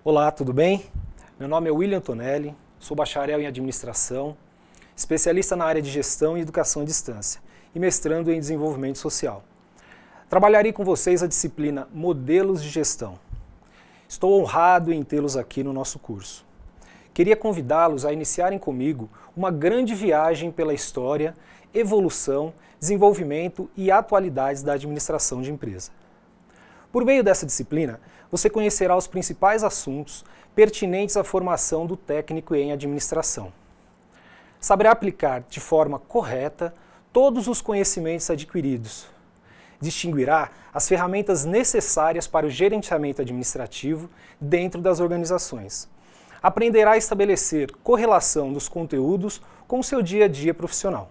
Olá, tudo bem? Meu nome é William Tonelli, sou bacharel em administração, especialista na área de gestão e educação à distância e mestrando em desenvolvimento social. Trabalharei com vocês a disciplina Modelos de Gestão. Estou honrado em tê-los aqui no nosso curso. Queria convidá-los a iniciarem comigo uma grande viagem pela história, evolução, desenvolvimento e atualidades da administração de empresa. Por meio dessa disciplina, você conhecerá os principais assuntos pertinentes à formação do técnico em administração. Saberá aplicar de forma correta todos os conhecimentos adquiridos. Distinguirá as ferramentas necessárias para o gerenciamento administrativo dentro das organizações. Aprenderá a estabelecer correlação dos conteúdos com o seu dia a dia profissional.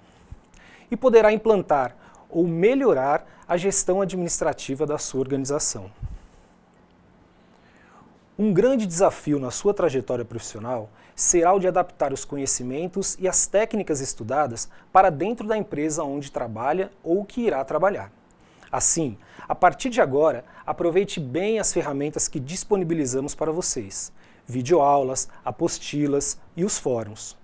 E poderá implantar ou melhorar a gestão administrativa da sua organização. Um grande desafio na sua trajetória profissional será o de adaptar os conhecimentos e as técnicas estudadas para dentro da empresa onde trabalha ou que irá trabalhar. Assim, a partir de agora, aproveite bem as ferramentas que disponibilizamos para vocês: videoaulas, apostilas e os fóruns.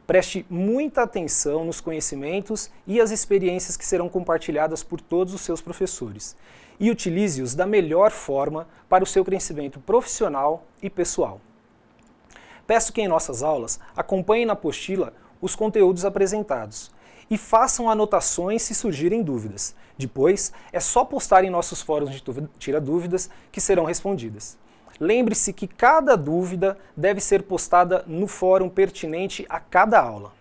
Preste muita atenção nos conhecimentos e as experiências que serão compartilhadas por todos os seus professores e utilize-os da melhor forma para o seu crescimento profissional e pessoal. Peço que em nossas aulas acompanhem na apostila os conteúdos apresentados e façam anotações se surgirem dúvidas. Depois, é só postar em nossos fóruns de Tira Dúvidas que serão respondidas. Lembre-se que cada dúvida deve ser postada no fórum pertinente a cada aula.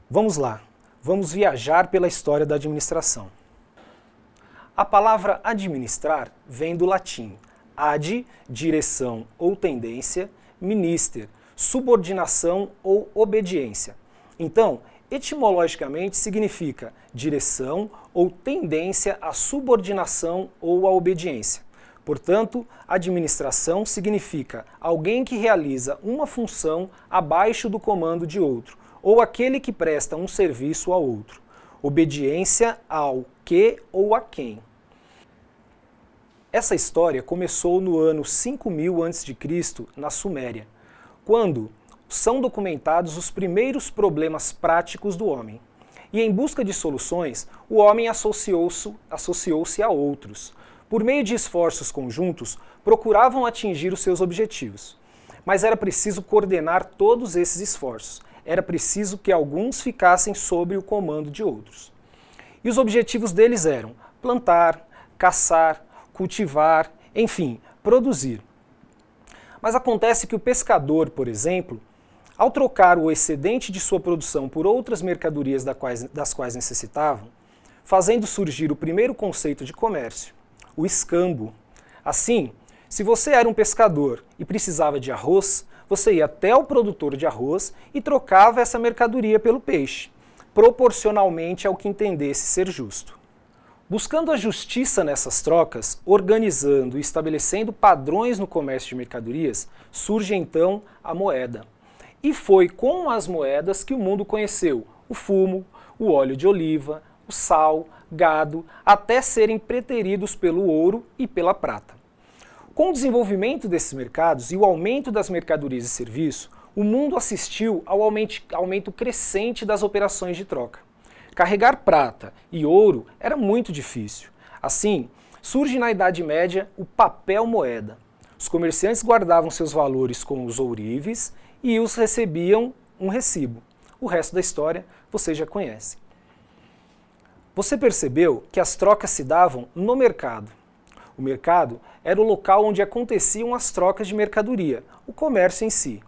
Vamos lá, vamos viajar pela história da administração. A palavra administrar vem do latim ad, direção ou tendência, minister, subordinação ou obediência. Então, etimologicamente significa direção ou tendência à subordinação ou à obediência. Portanto, administração significa alguém que realiza uma função abaixo do comando de outro, ou aquele que presta um serviço ao outro. Obediência ao que ou a quem. Essa história começou no ano 5000 a.C., na Suméria, quando são documentados os primeiros problemas práticos do homem. E em busca de soluções, o homem associou-se a outros. Por meio de esforços conjuntos, procuravam atingir os seus objetivos. Mas era preciso coordenar todos esses esforços. Era preciso que alguns ficassem sob o comando de outros. E os objetivos deles eram plantar, caçar, cultivar, enfim, produzir. Mas acontece que o pescador, por exemplo, ao trocar o excedente de sua produção por outras mercadorias das quais necessitavam, fazendo surgir o primeiro conceito de comércio, o escambo. Assim, se você era um pescador e precisava de arroz, você ia até o produtor de arroz e trocava essa mercadoria pelo peixe, proporcionalmente ao que entendesse ser justo. Buscando a justiça nessas trocas, organizando e estabelecendo padrões no comércio de mercadorias, surge então a moeda. E foi com as moedas que o mundo conheceu o fumo, o óleo de oliva, o sal, gado, até serem preteridos pelo ouro e pela prata. Com o desenvolvimento desses mercados e o aumento das mercadorias e serviços, o mundo assistiu ao aumento crescente das operações de troca. Carregar prata e ouro era muito difícil. Assim, surge na Idade Média o papel moeda. Os comerciantes guardavam seus valores com os ourives e os recebiam um recibo. O resto da história você já conhece. Você percebeu que as trocas se davam no mercado. O mercado era o local onde aconteciam as trocas de mercadoria, o comércio em si.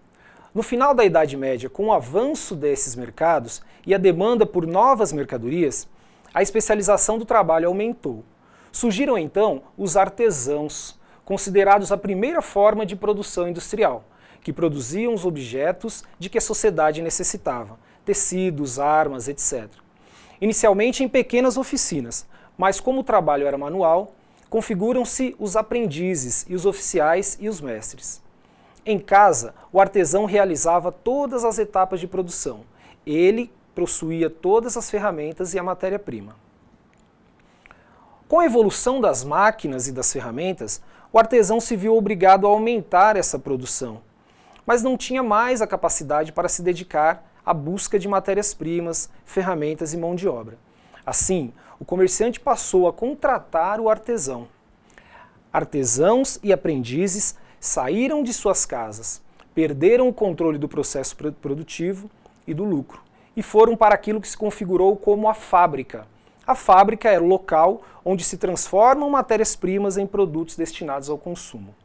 No final da Idade Média, com o avanço desses mercados e a demanda por novas mercadorias, a especialização do trabalho aumentou. Surgiram então os artesãos, considerados a primeira forma de produção industrial, que produziam os objetos de que a sociedade necessitava, tecidos, armas, etc. Inicialmente em pequenas oficinas, mas como o trabalho era manual, configuram-se os aprendizes e os oficiais e os mestres. Em casa, o artesão realizava todas as etapas de produção. Ele possuía todas as ferramentas e a matéria-prima. Com a evolução das máquinas e das ferramentas, o artesão se viu obrigado a aumentar essa produção, mas não tinha mais a capacidade para se dedicar à busca de matérias-primas, ferramentas e mão de obra. Assim, o comerciante passou a contratar o artesão. Artesãos e aprendizes saíram de suas casas, perderam o controle do processo produtivo e do lucro, e foram para aquilo que se configurou como a fábrica. A fábrica era o local onde se transformam matérias-primas em produtos destinados ao consumo.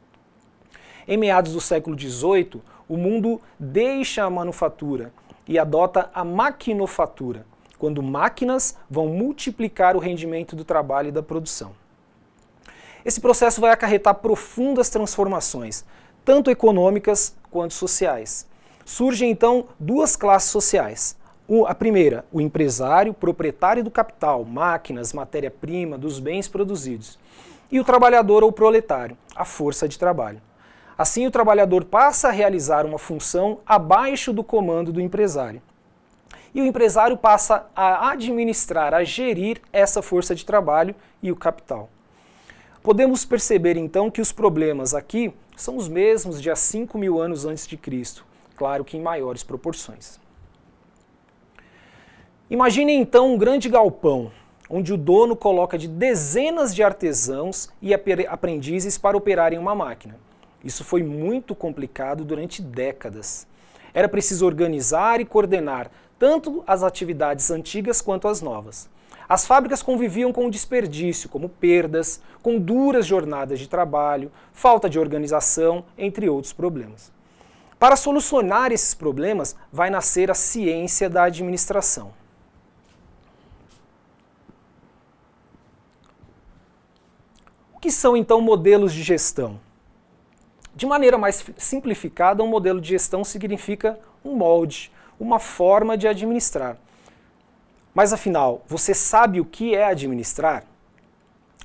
Em meados do século XVIII, o mundo deixa a manufatura e adota a maquinofatura, quando máquinas vão multiplicar o rendimento do trabalho e da produção. Esse processo vai acarretar profundas transformações, tanto econômicas quanto sociais. Surgem então duas classes sociais. A primeira, o empresário, proprietário do capital, máquinas, matéria-prima, dos bens produzidos. E o trabalhador ou proletário, a força de trabalho. Assim, o trabalhador passa a realizar uma função abaixo do comando do empresário. E o empresário passa a administrar, a gerir essa força de trabalho e o capital. Podemos perceber então que os problemas aqui são os mesmos de há 5.000 anos antes de Cristo, claro que em maiores proporções. Imagine então um grande galpão, onde o dono coloca de dezenas de artesãos e aprendizes para operarem uma máquina. Isso foi muito complicado durante décadas. Era preciso organizar e coordenar tanto as atividades antigas quanto as novas. As fábricas conviviam com o desperdício, como perdas, com duras jornadas de trabalho, falta de organização, entre outros problemas. Para solucionar esses problemas, vai nascer a ciência da administração. O que são então modelos de gestão? De maneira mais simplificada, um modelo de gestão significa um molde, uma forma de administrar. Mas afinal, você sabe o que é administrar?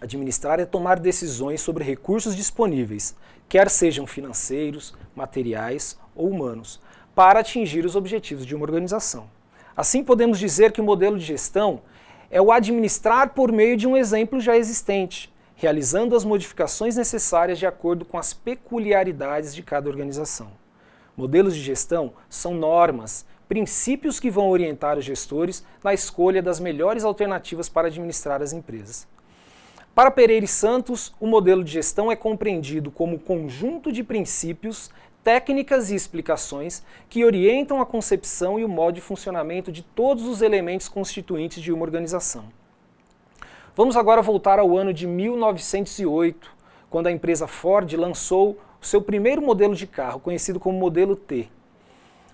Administrar é tomar decisões sobre recursos disponíveis, quer sejam financeiros, materiais ou humanos, para atingir os objetivos de uma organização. Assim, podemos dizer que o modelo de gestão é o administrar por meio de um exemplo já existente, realizando as modificações necessárias de acordo com as peculiaridades de cada organização. Modelos de gestão são normas, princípios que vão orientar os gestores na escolha das melhores alternativas para administrar as empresas. Para Pereira e Santos, o modelo de gestão é compreendido como conjunto de princípios, técnicas e explicações que orientam a concepção e o modo de funcionamento de todos os elementos constituintes de uma organização. Vamos agora voltar ao ano de 1908, quando a empresa Ford lançou o seu primeiro modelo de carro, conhecido como modelo T.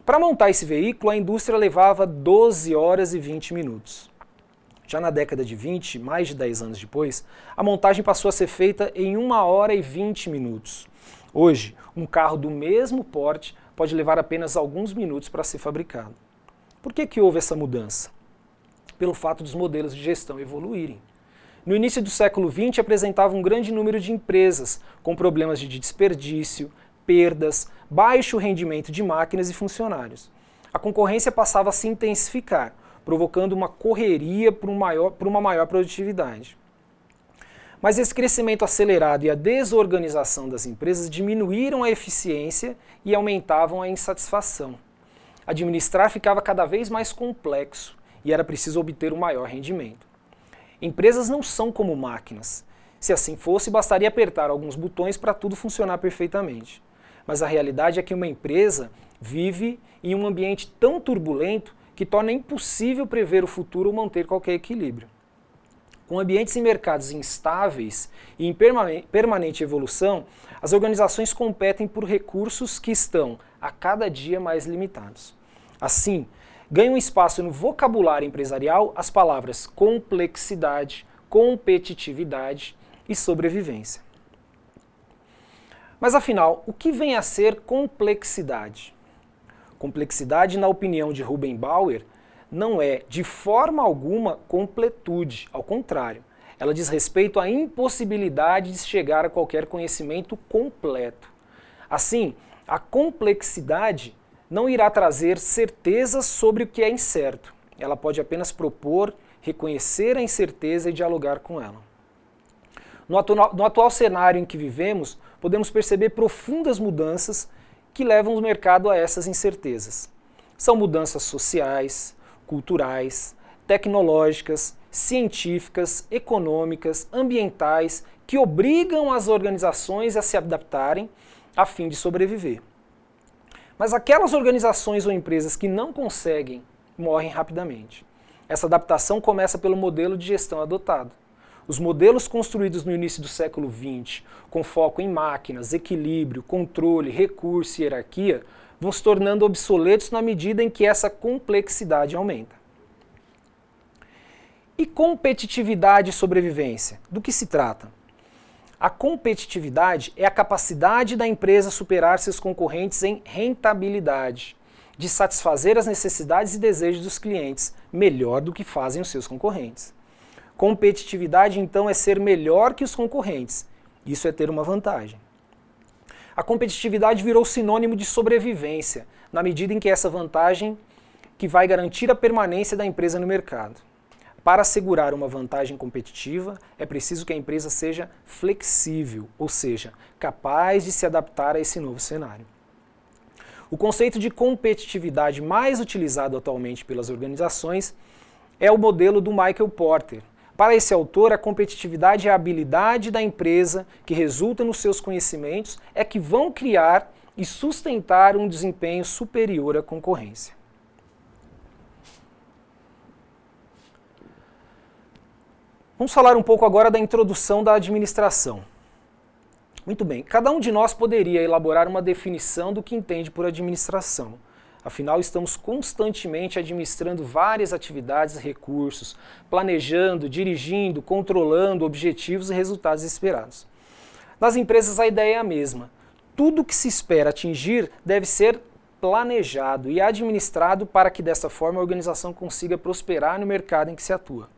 Para montar esse veículo, a indústria levava 12 horas e 20 minutos. Já na década de 20, mais de 10 anos depois, a montagem passou a ser feita em 1 hora e 20 minutos. Hoje, um carro do mesmo porte pode levar apenas alguns minutos para ser fabricado. Por que houve essa mudança? Pelo fato dos modelos de gestão evoluírem. No início do século XX, apresentava um grande número de empresas com problemas de desperdício, perdas, baixo rendimento de máquinas e funcionários. A concorrência passava a se intensificar, provocando uma correria por uma maior produtividade. Mas esse crescimento acelerado e a desorganização das empresas diminuíram a eficiência e aumentavam a insatisfação. Administrar ficava cada vez mais complexo e era preciso obter um maior rendimento. Empresas não são como máquinas. Se assim fosse, bastaria apertar alguns botões para tudo funcionar perfeitamente. Mas a realidade é que uma empresa vive em um ambiente tão turbulento que torna impossível prever o futuro ou manter qualquer equilíbrio. Com ambientes e mercados instáveis e em permanente evolução, as organizações competem por recursos que estão a cada dia mais limitados. Assim, ganham espaço no vocabulário empresarial as palavras complexidade, competitividade e sobrevivência. Mas afinal, o que vem a ser complexidade? Complexidade, na opinião de Ruben Bauer, não é de forma alguma completude, ao contrário, ela diz respeito à impossibilidade de chegar a qualquer conhecimento completo. Assim, a complexidade não irá trazer certezas sobre o que é incerto. Ela pode apenas propor, reconhecer a incerteza e dialogar com ela. No atual cenário em que vivemos, podemos perceber profundas mudanças que levam o mercado a essas incertezas. São mudanças sociais, culturais, tecnológicas, científicas, econômicas, ambientais, que obrigam as organizações a se adaptarem a fim de sobreviver. Mas aquelas organizações ou empresas que não conseguem, morrem rapidamente. Essa adaptação começa pelo modelo de gestão adotado. Os modelos construídos no início do século XX, com foco em máquinas, equilíbrio, controle, recurso e hierarquia, vão se tornando obsoletos na medida em que essa complexidade aumenta. E competitividade e sobrevivência? Do que se trata? A competitividade é a capacidade da empresa superar seus concorrentes em rentabilidade, de satisfazer as necessidades e desejos dos clientes, melhor do que fazem os seus concorrentes. Competitividade, então, é ser melhor que os concorrentes. Isso é ter uma vantagem. A competitividade virou sinônimo de sobrevivência, na medida em que essa vantagem que vai garantir a permanência da empresa no mercado. Para assegurar uma vantagem competitiva, é preciso que a empresa seja flexível, ou seja, capaz de se adaptar a esse novo cenário. O conceito de competitividade mais utilizado atualmente pelas organizações é o modelo do Michael Porter. Para esse autor, a competitividade é a habilidade da empresa que resulta nos seus conhecimentos é que vão criar e sustentar um desempenho superior à concorrência. Vamos falar um pouco agora da introdução da administração. Muito bem, cada um de nós poderia elaborar uma definição do que entende por administração. Afinal, estamos constantemente administrando várias atividades e recursos, planejando, dirigindo, controlando objetivos e resultados esperados. Nas empresas, a ideia é a mesma. Tudo que se espera atingir deve ser planejado e administrado para que, dessa forma, a organização consiga prosperar no mercado em que se atua.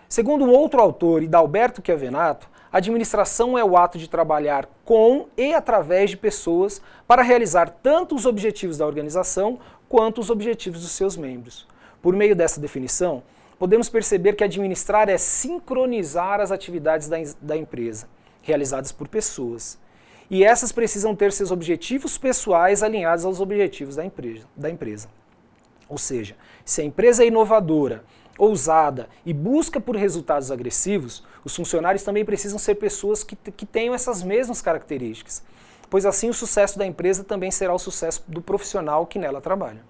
Segundo um outro autor, Hidalberto Chiavenato, a administração é o ato de trabalhar com e através de pessoas para realizar tanto os objetivos da organização quanto os objetivos dos seus membros. Por meio dessa definição, podemos perceber que administrar é sincronizar as atividades da empresa, realizadas por pessoas. E essas precisam ter seus objetivos pessoais alinhados aos objetivos da empresa. Ou seja, se a empresa é inovadora, ousada e busca por resultados agressivos, os funcionários também precisam ser pessoas que tenham essas mesmas características, pois assim o sucesso da empresa também será o sucesso do profissional que nela trabalha.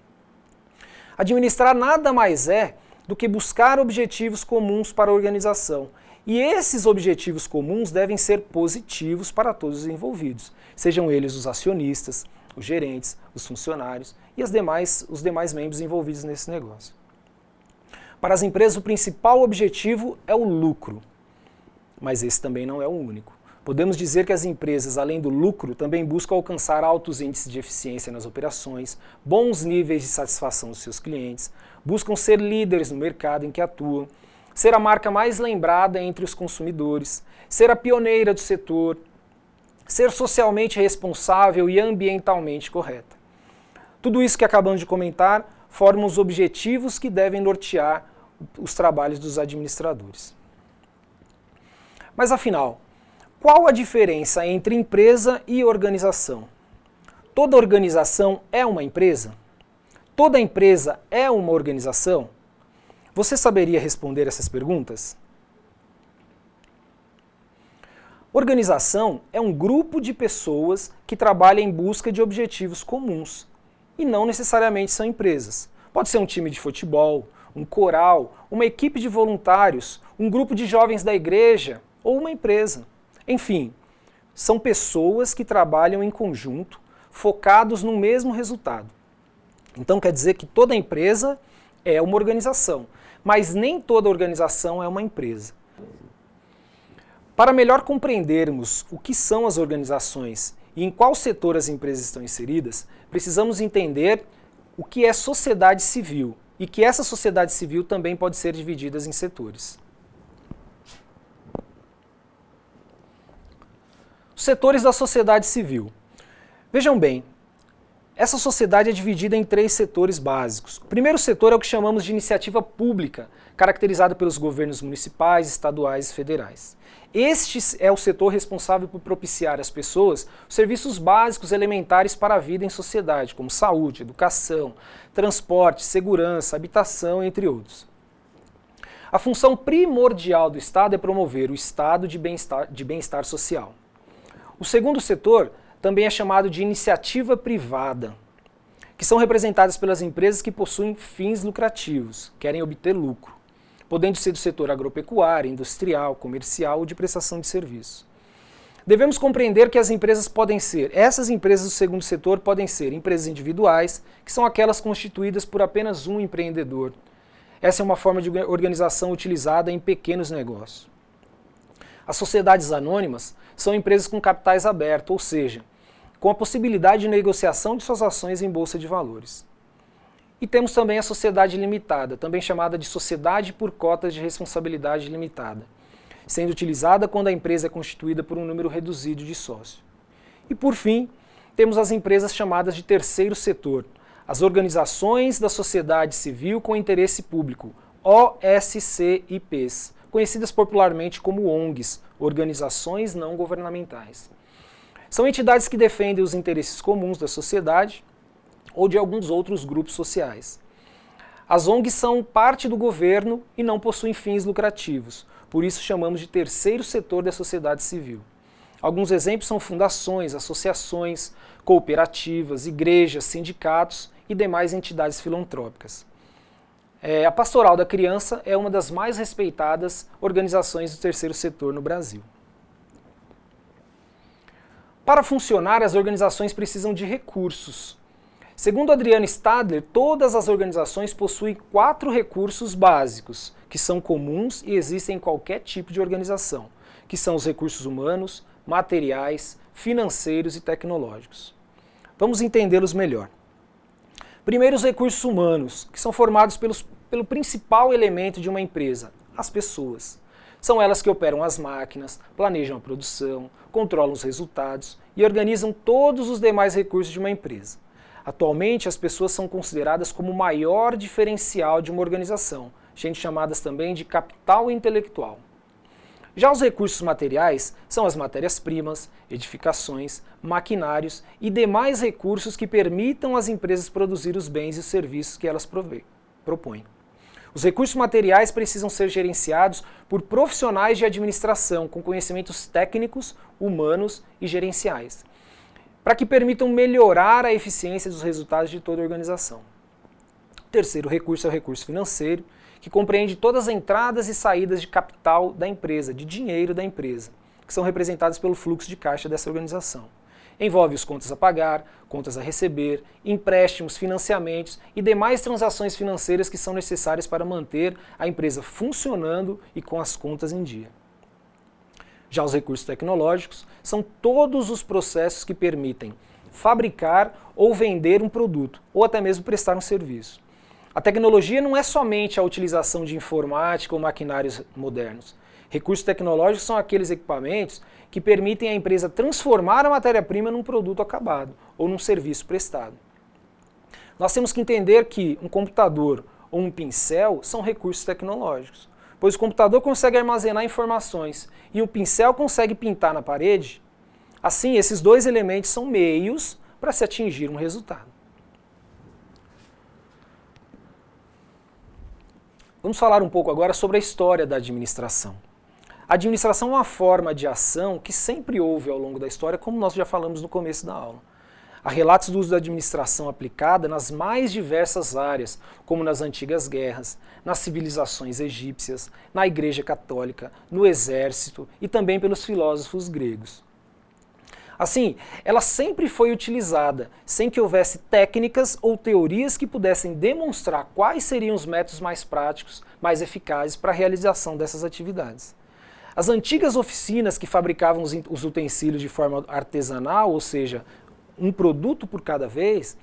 Administrar nada mais é do que buscar objetivos comuns para a organização, e esses objetivos comuns devem ser positivos para todos os envolvidos, sejam eles os acionistas, os gerentes, os funcionários e os demais membros envolvidos nesse negócio. Para as empresas, o principal objetivo é o lucro, mas esse também não é o único. Podemos dizer que as empresas, além do lucro, também buscam alcançar altos índices de eficiência nas operações, bons níveis de satisfação dos seus clientes, buscam ser líderes no mercado em que atuam, ser a marca mais lembrada entre os consumidores, ser a pioneira do setor, ser socialmente responsável e ambientalmente correta. Tudo isso que acabamos de comentar formam os objetivos que devem nortear os trabalhos dos administradores. Mas afinal, qual a diferença entre empresa e organização? Toda organização é uma empresa? Toda empresa é uma organização? Você saberia responder essas perguntas? Organização é um grupo de pessoas que trabalham em busca de objetivos comuns, e não necessariamente são empresas. Pode ser um time de futebol, um coral, uma equipe de voluntários, um grupo de jovens da igreja ou uma empresa. Enfim, são pessoas que trabalham em conjunto, focados no mesmo resultado. Então quer dizer que toda empresa é uma organização, mas nem toda organização é uma empresa. Para melhor compreendermos o que são as organizações e em qual setor as empresas estão inseridas, precisamos entender o que é sociedade civil e que essa sociedade civil também pode ser dividida em setores. Os setores da sociedade civil. Vejam bem, Essa sociedade é dividida em 3 setores básicos. O primeiro setor é o que chamamos de iniciativa pública, caracterizado pelos governos municipais, estaduais e federais. Este é o setor responsável por propiciar às pessoas os serviços básicos elementares para a vida em sociedade, como saúde, educação, transporte, segurança, habitação, entre outros. A função primordial do Estado é promover o estado de bem-estar social. O segundo setor também é chamado de iniciativa privada, que são representadas pelas empresas que possuem fins lucrativos, querem obter lucro, podendo ser do setor agropecuário, industrial, comercial ou de prestação de serviço. Devemos compreender que essas empresas do segundo setor podem ser empresas individuais, que são aquelas constituídas por apenas um empreendedor. Essa é uma forma de organização utilizada em pequenos negócios. As sociedades anônimas são empresas com capitais abertos, ou seja, com a possibilidade de negociação de suas ações em bolsa de valores. E temos também a sociedade limitada, também chamada de sociedade por cotas de responsabilidade limitada, sendo utilizada quando a empresa é constituída por um número reduzido de sócios. E por fim, temos as empresas chamadas de terceiro setor, as organizações da sociedade civil com interesse público, OSCIPs, conhecidas popularmente como ONGs, Organizações Não Governamentais. São entidades que defendem os interesses comuns da sociedade ou de alguns outros grupos sociais. As ONGs são parte do governo e não possuem fins lucrativos, por isso chamamos de terceiro setor da sociedade civil. Alguns exemplos são fundações, associações, cooperativas, igrejas, sindicatos e demais entidades filantrópicas. A Pastoral da Criança é uma das mais respeitadas organizações do terceiro setor no Brasil. Para funcionar, as organizações precisam de recursos. Segundo Adriano Stadler, todas as organizações possuem 4 recursos básicos, que são comuns e existem em qualquer tipo de organização, que são os recursos humanos, materiais, financeiros e tecnológicos. Vamos entendê-los melhor. Primeiro, os recursos humanos, que são formados pelo principal elemento de uma empresa, as pessoas. São elas que operam as máquinas, planejam a produção, controlam os resultados e organizam todos os demais recursos de uma empresa. Atualmente, as pessoas são consideradas como o maior diferencial de uma organização, sendo chamadas também de capital intelectual. Já os recursos materiais são as matérias-primas, edificações, maquinários e demais recursos que permitam às empresas produzir os bens e os serviços que elas propõem. Os recursos materiais precisam ser gerenciados por profissionais de administração com conhecimentos técnicos, humanos e gerenciais, para que permitam melhorar a eficiência dos resultados de toda a organização. O terceiro recurso é o recurso financeiro, que compreende todas as entradas e saídas de capital da empresa, de dinheiro da empresa, que são representadas pelo fluxo de caixa dessa organização. Envolve os contas a pagar, contas a receber, empréstimos, financiamentos e demais transações financeiras que são necessárias para manter a empresa funcionando e com as contas em dia. Já os recursos tecnológicos são todos os processos que permitem fabricar ou vender um produto, ou até mesmo prestar um serviço. A tecnologia não é somente a utilização de informática ou maquinários modernos. Recursos tecnológicos são aqueles equipamentos que permitem à empresa transformar a matéria-prima num produto acabado ou num serviço prestado. Nós temos que entender que um computador ou um pincel são recursos tecnológicos, pois o computador consegue armazenar informações e o pincel consegue pintar na parede. Assim, esses dois elementos são meios para se atingir um resultado. Vamos falar um pouco agora sobre a história da administração. A administração é uma forma de ação que sempre houve ao longo da história, como nós já falamos no começo da aula. Há relatos do uso da administração aplicada nas mais diversas áreas, como nas antigas guerras, nas civilizações egípcias, na Igreja Católica, no exército e também pelos filósofos gregos. Assim, ela sempre foi utilizada, sem que houvesse técnicas ou teorias que pudessem demonstrar quais seriam os métodos mais práticos, mais eficazes para a realização dessas atividades. As antigas oficinas que fabricavam os utensílios de forma artesanal, ou seja, um produto por cada vez,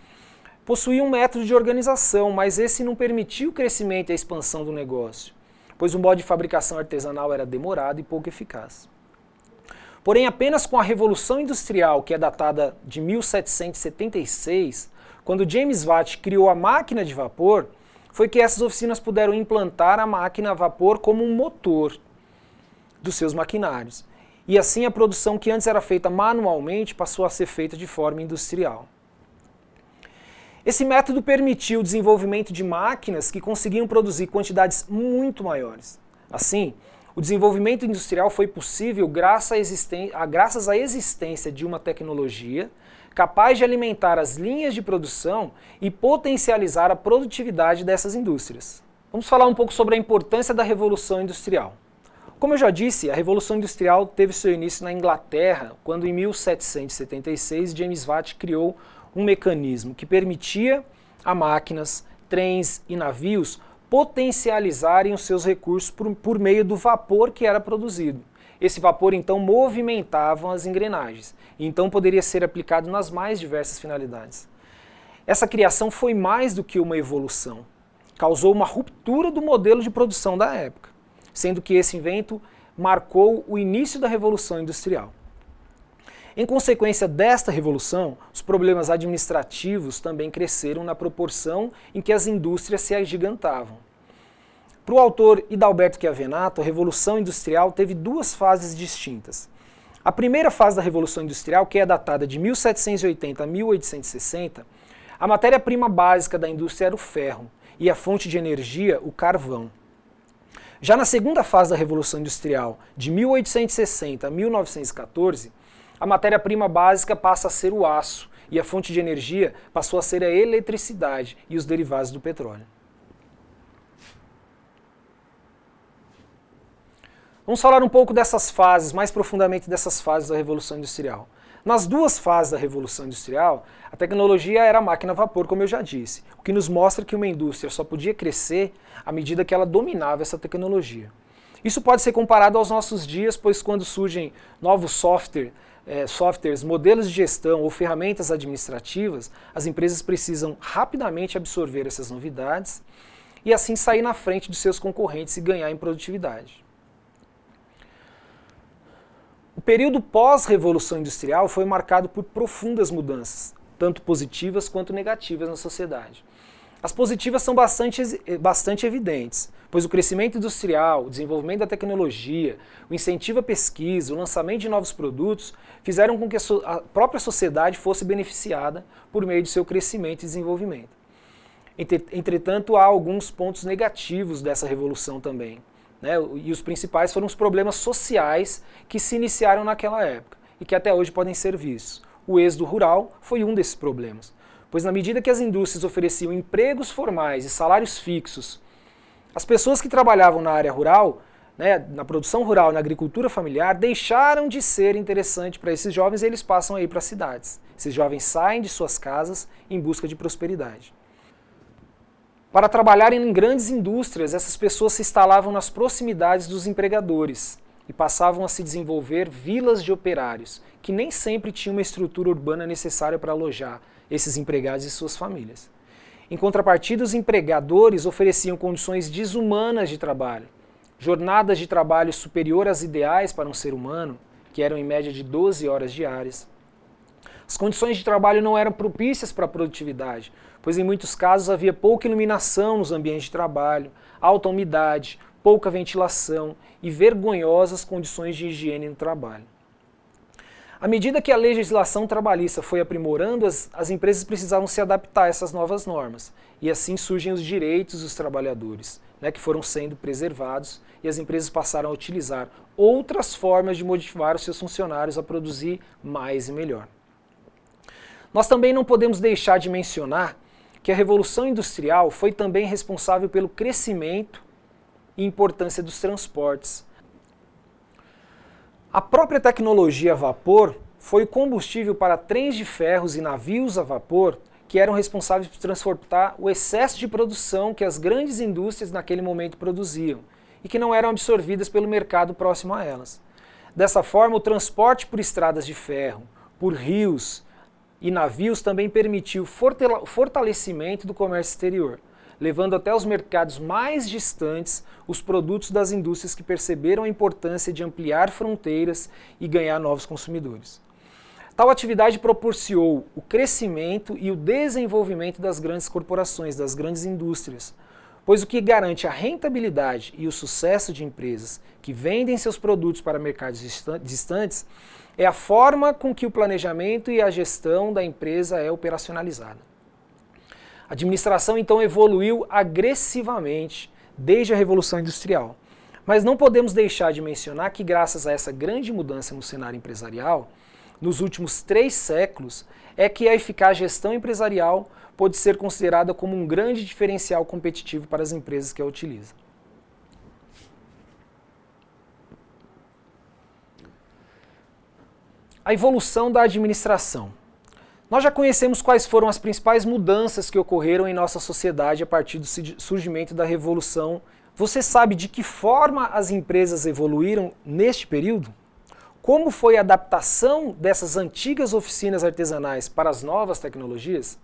possuíam um método de organização, mas esse não permitia o crescimento e a expansão do negócio, pois o modo de fabricação artesanal era demorado e pouco eficaz. Porém, apenas com a Revolução Industrial, que é datada de 1776, Quando James Watt criou a máquina de vapor, foi que essas oficinas puderam implantar a máquina a vapor como um motor dos seus maquinários. E assim a produção que antes era feita manualmente passou a ser feita de forma industrial. Esse método permitiu o desenvolvimento de máquinas que conseguiam produzir quantidades muito maiores. Assim, o desenvolvimento industrial foi possível graças à existência de uma tecnologia capaz de alimentar as linhas de produção e potencializar a produtividade dessas indústrias. Vamos falar um pouco sobre a importância da Revolução Industrial. Como eu já disse, a Revolução Industrial teve seu início na Inglaterra, quando em 1776 James Watt criou um mecanismo que permitia a máquinas, trens e navios potencializarem os seus recursos por meio do vapor que era produzido. Esse vapor então movimentava as engrenagens, e então poderia ser aplicado nas mais diversas finalidades. Essa criação foi mais do que uma evolução. Causou uma ruptura do modelo de produção da época, sendo que esse invento marcou o início da Revolução Industrial. Em consequência desta revolução, os problemas administrativos também cresceram na proporção em que as indústrias se agigantavam. Para o autor Hidalberto Chiavenato, a Revolução Industrial teve duas fases distintas. A primeira fase da Revolução Industrial, que é datada de 1780 a 1860, a matéria-prima básica da indústria era o ferro e a fonte de energia, o carvão. Já na segunda fase da Revolução Industrial, de 1860 a 1914, a matéria-prima básica passa a ser o aço e a fonte de energia passou a ser a eletricidade e os derivados do petróleo. Vamos falar um pouco dessas fases, mais profundamente dessas fases da Revolução Industrial. Nas duas fases da Revolução Industrial, a tecnologia era a máquina a vapor, como eu já disse, o que nos mostra que uma indústria só podia crescer à medida que ela dominava essa tecnologia. Isso pode ser comparado aos nossos dias, pois quando surgem novos softwares, modelos de gestão ou ferramentas administrativas, as empresas precisam rapidamente absorver essas novidades e assim sair na frente dos seus concorrentes e ganhar em produtividade. O período pós-Revolução Industrial foi marcado por profundas mudanças, tanto positivas quanto negativas na sociedade. As positivas são bastante evidentes, pois o crescimento industrial, o desenvolvimento da tecnologia, o incentivo à pesquisa, o lançamento de novos produtos fizeram com que a própria sociedade fosse beneficiada por meio de seu crescimento e desenvolvimento. Entretanto, há alguns pontos negativos dessa revolução também. E os principais foram os problemas sociais que se iniciaram naquela época e que até hoje podem ser vistos. O êxodo rural foi um desses problemas, pois na medida que as indústrias ofereciam empregos formais e salários fixos, as pessoas que trabalhavam na área rural, na produção rural, na agricultura familiar, deixaram de ser interessante para esses jovens e eles passam a ir para as cidades. Esses jovens saem de suas casas em busca de prosperidade. Para trabalharem em grandes indústrias, essas pessoas se instalavam nas proximidades dos empregadores e passavam a se desenvolver vilas de operários, que nem sempre tinham uma estrutura urbana necessária para alojar esses empregados e suas famílias. Em contrapartida, os empregadores ofereciam condições desumanas de trabalho, jornadas de trabalho superior às ideais para um ser humano, que eram em média de 12 horas diárias. As condições de trabalho não eram propícias para a produtividade, pois em muitos casos havia pouca iluminação nos ambientes de trabalho, alta umidade, pouca ventilação e vergonhosas condições de higiene no trabalho. À medida que a legislação trabalhista foi aprimorando, as empresas precisavam se adaptar a essas novas normas, e assim surgem os direitos dos trabalhadores, que foram sendo preservados, e as empresas passaram a utilizar outras formas de motivar os seus funcionários a produzir mais e melhor. Nós também não podemos deixar de mencionar que a Revolução Industrial foi também responsável pelo crescimento e importância dos transportes. A própria tecnologia a vapor foi o combustível para trens de ferros e navios a vapor que eram responsáveis por transportar o excesso de produção que as grandes indústrias naquele momento produziam e que não eram absorvidas pelo mercado próximo a elas. Dessa forma, o transporte por estradas de ferro, por rios e navios também permitiu o fortalecimento do comércio exterior, levando até os mercados mais distantes os produtos das indústrias que perceberam a importância de ampliar fronteiras e ganhar novos consumidores. Tal atividade propiciou o crescimento e o desenvolvimento das grandes corporações, das grandes indústrias, pois o que garante a rentabilidade e o sucesso de empresas que vendem seus produtos para mercados distantes é a forma com que o planejamento e a gestão da empresa é operacionalizada. A administração então evoluiu agressivamente desde a Revolução Industrial, mas não podemos deixar de mencionar que graças a essa grande mudança no cenário empresarial, nos últimos 3 séculos, é que a eficaz gestão empresarial pode ser considerada como um grande diferencial competitivo para as empresas que a utilizam. A evolução da administração. Nós já conhecemos quais foram as principais mudanças que ocorreram em nossa sociedade a partir do surgimento da Revolução. Você sabe de que forma as empresas evoluíram neste período? Como foi a adaptação dessas antigas oficinas artesanais para as novas tecnologias?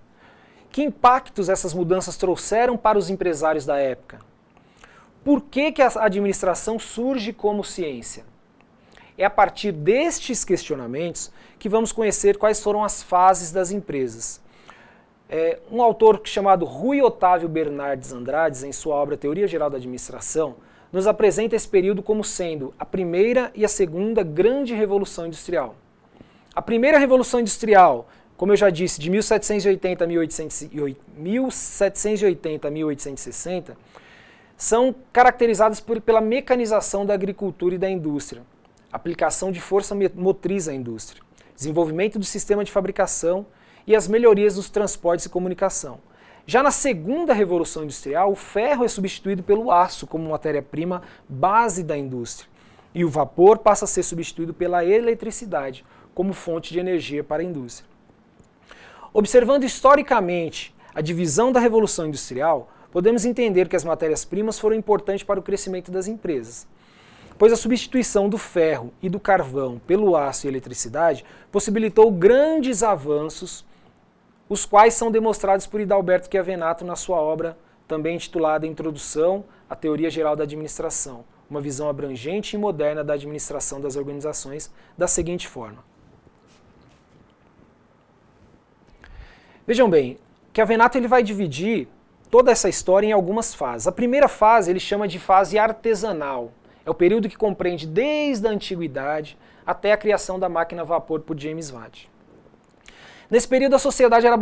Que impactos essas mudanças trouxeram para os empresários da época? Por que a administração surge como ciência? É a partir destes questionamentos que vamos conhecer quais foram as fases das empresas. Um autor chamado Rui Otávio Bernardes Andrades, em sua obra Teoria Geral da Administração, nos apresenta esse período como sendo a primeira e a segunda grande revolução industrial. A primeira revolução industrial, como eu já disse, de 1780 a 1860, são caracterizadas pela mecanização da agricultura e da indústria, aplicação de força motriz à indústria, desenvolvimento do sistema de fabricação e as melhorias dos transportes e comunicação. Já na segunda revolução industrial, o ferro é substituído pelo aço como matéria-prima base da indústria, e o vapor passa a ser substituído pela eletricidade como fonte de energia para a indústria. Observando historicamente a divisão da revolução industrial, podemos entender que as matérias-primas foram importantes para o crescimento das empresas, pois a substituição do ferro e do carvão pelo aço e eletricidade possibilitou grandes avanços, os quais são demonstrados por Hidalberto Chiavenato na sua obra, também intitulada Introdução à Teoria Geral da Administração, uma visão abrangente e moderna da administração das organizações, da seguinte forma. Vejam bem, Chiavenato ele vai dividir toda essa história em algumas fases. A primeira fase ele chama de fase artesanal. É o período que compreende desde a antiguidade até a criação da máquina a vapor por James Watt. Nesse período a sociedade era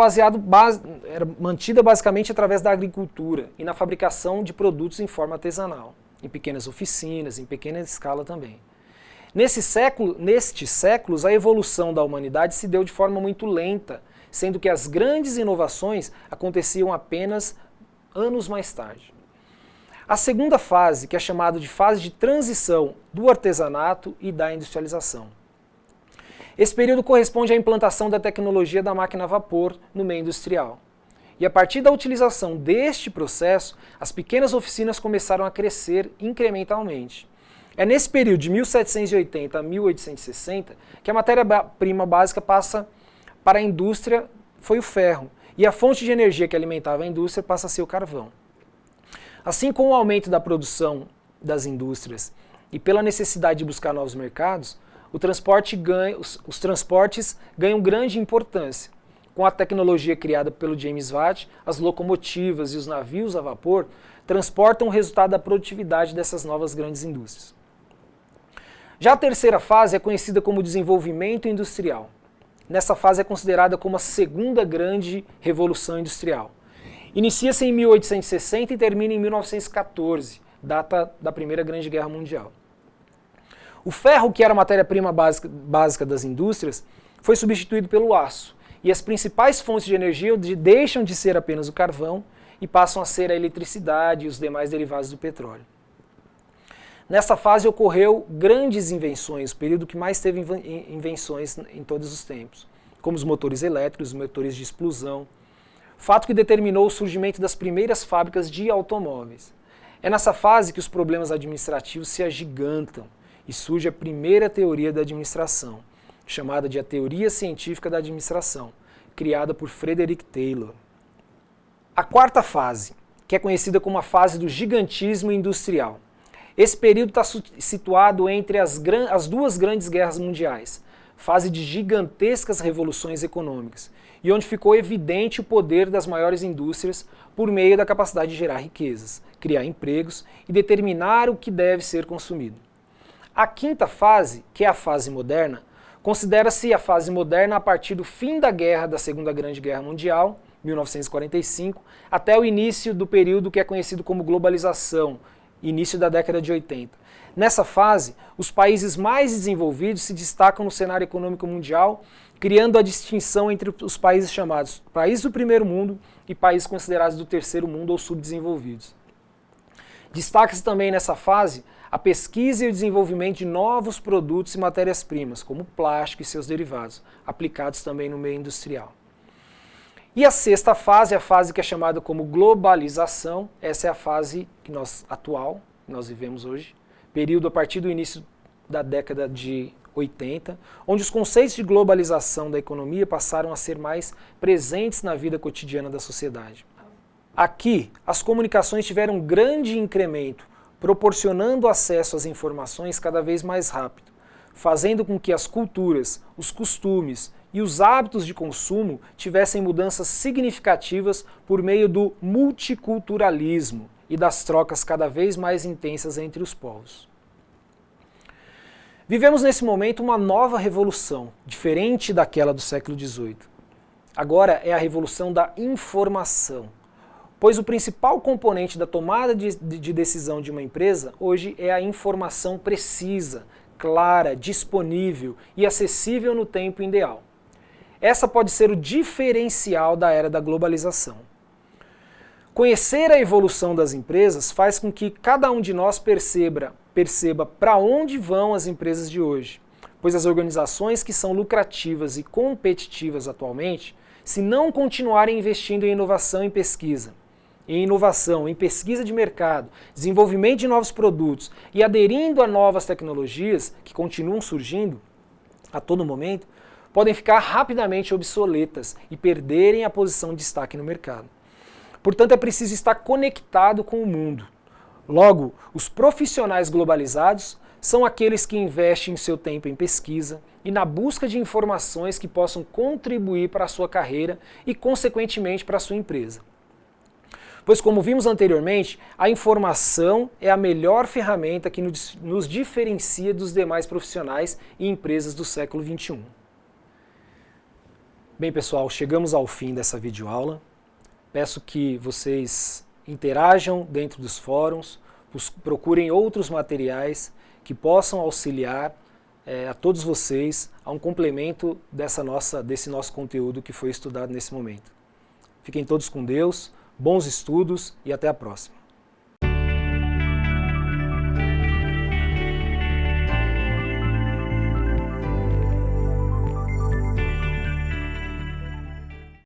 mantida basicamente através da agricultura e na fabricação de produtos em forma artesanal, em pequenas oficinas, em pequena escala também. Nestes séculos, a evolução da humanidade se deu de forma muito lenta, sendo que as grandes inovações aconteciam apenas anos mais tarde. A segunda fase, que é chamada de fase de transição do artesanato e da industrialização. Esse período corresponde à implantação da tecnologia da máquina a vapor no meio industrial. E a partir da utilização deste processo, as pequenas oficinas começaram a crescer incrementalmente. É nesse período de 1780 a 1860 que a matéria-prima básica passa para a indústria, foi o ferro, e a fonte de energia que alimentava a indústria passa a ser o carvão. Assim, com o aumento da produção das indústrias e pela necessidade de buscar novos mercados, os transportes ganham grande importância. Com a tecnologia criada pelo James Watt, as locomotivas e os navios a vapor transportam o resultado da produtividade dessas novas grandes indústrias. Já a terceira fase é conhecida como desenvolvimento industrial. Nessa fase é considerada como a segunda grande revolução industrial. Inicia-se em 1860 e termina em 1914, data da Primeira Grande Guerra Mundial. O ferro, que era a matéria-prima básica das indústrias, foi substituído pelo aço, e as principais fontes de energia deixam de ser apenas o carvão e passam a ser a eletricidade e os demais derivados do petróleo. Nessa fase ocorreu grandes invenções, o período que mais teve invenções em todos os tempos, como os motores elétricos, os motores de explosão, fato que determinou o surgimento das primeiras fábricas de automóveis. É nessa fase que os problemas administrativos se agigantam e surge a primeira teoria da administração, chamada de a Teoria Científica da Administração, criada por Frederick Taylor. A quarta fase, que é conhecida como a fase do gigantismo industrial. Esse período está situado entre as duas grandes guerras mundiais, fase de gigantescas revoluções econômicas, e onde ficou evidente o poder das maiores indústrias por meio da capacidade de gerar riquezas, criar empregos e determinar o que deve ser consumido. A quinta fase, que é a fase moderna, considera-se a fase moderna a partir do fim da Segunda Grande Guerra Mundial, 1945, até o início do período que é conhecido como globalização, início da década de 80. Nessa fase, os países mais desenvolvidos se destacam no cenário econômico mundial, criando a distinção entre os países chamados países do primeiro mundo e países considerados do terceiro mundo ou subdesenvolvidos. Destaca-se também nessa fase a pesquisa e o desenvolvimento de novos produtos e matérias-primas, como plástico e seus derivados, aplicados também no meio industrial. E a sexta fase é a fase que é chamada como globalização. Essa é a fase atual, que nós vivemos hoje, período a partir do início da década de 80, onde os conceitos de globalização da economia passaram a ser mais presentes na vida cotidiana da sociedade. Aqui, as comunicações tiveram um grande incremento, proporcionando acesso às informações cada vez mais rápido, fazendo com que as culturas, os costumes e os hábitos de consumo tivessem mudanças significativas por meio do multiculturalismo e das trocas cada vez mais intensas entre os povos. Vivemos nesse momento uma nova revolução, diferente daquela do século XVIII. Agora é a revolução da informação, pois o principal componente da tomada de decisão de uma empresa hoje é a informação precisa, clara, disponível e acessível no tempo ideal. Essa pode ser o diferencial da era da globalização. Conhecer a evolução das empresas faz com que cada um de nós perceba para onde vão as empresas de hoje, pois as organizações que são lucrativas e competitivas atualmente, se não continuarem investindo em inovação e pesquisa, em pesquisa de mercado, desenvolvimento de novos produtos e aderindo a novas tecnologias que continuam surgindo a todo momento, podem ficar rapidamente obsoletas e perderem a posição de destaque no mercado. Portanto, é preciso estar conectado com o mundo. Logo, os profissionais globalizados são aqueles que investem seu tempo em pesquisa e na busca de informações que possam contribuir para a sua carreira e, consequentemente, para a sua empresa. Pois, como vimos anteriormente, a informação é a melhor ferramenta que nos diferencia dos demais profissionais e empresas do século XXI. Bem, pessoal, chegamos ao fim dessa videoaula. Peço que vocês interajam dentro dos fóruns, procurem outros materiais que possam auxiliar a todos vocês a um complemento desse nosso conteúdo que foi estudado nesse momento. Fiquem todos com Deus, bons estudos e até a próxima.